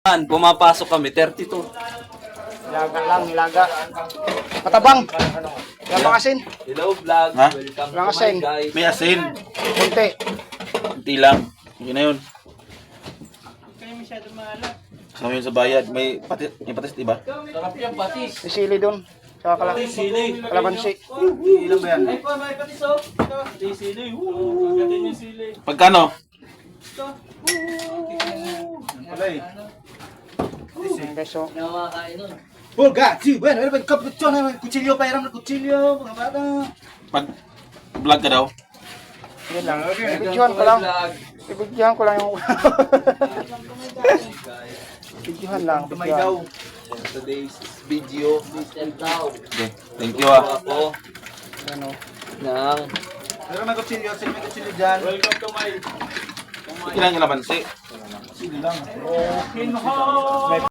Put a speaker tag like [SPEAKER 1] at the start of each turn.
[SPEAKER 1] Pumapasok kami, 32.
[SPEAKER 2] Nilaga lang, nilaga. Matabang. Yan mga asin.
[SPEAKER 1] Hello vlog,
[SPEAKER 3] Ha?
[SPEAKER 1] welcome
[SPEAKER 2] Walang
[SPEAKER 1] to
[SPEAKER 2] asin.
[SPEAKER 1] my guys.
[SPEAKER 3] May asin.
[SPEAKER 2] Kunti.
[SPEAKER 3] Kunti lang. Yun na yun. Kasama yun sa bayad. May patis, diba?
[SPEAKER 1] Sarap yung patis.
[SPEAKER 2] Sisili doon. Saka kalabansi.
[SPEAKER 3] Ilan ba yan?
[SPEAKER 1] Ay pa, may patis oh. Sili. Gatin yung sili.
[SPEAKER 3] Pagkano?
[SPEAKER 2] Peso.
[SPEAKER 1] Nakakain nun.
[SPEAKER 4] Oh, gachi. Bueno, era kutsilyo pa, era kutsilyo, mga bata.
[SPEAKER 3] Pag vlog ka daw?
[SPEAKER 2] Yan lang. Ibigyan ko lang. Ibigyan ko lang yung... Ibigyan lang.
[SPEAKER 4] May daw.
[SPEAKER 1] And today's video is daw.
[SPEAKER 3] Okay. Thank you ah.
[SPEAKER 1] Ako
[SPEAKER 2] Ano.
[SPEAKER 1] ng
[SPEAKER 4] Pero may kutsilyo, sino may kutsilyo dyan?
[SPEAKER 1] welcome to my
[SPEAKER 3] Ilang ilabansi?
[SPEAKER 4] Sino lang.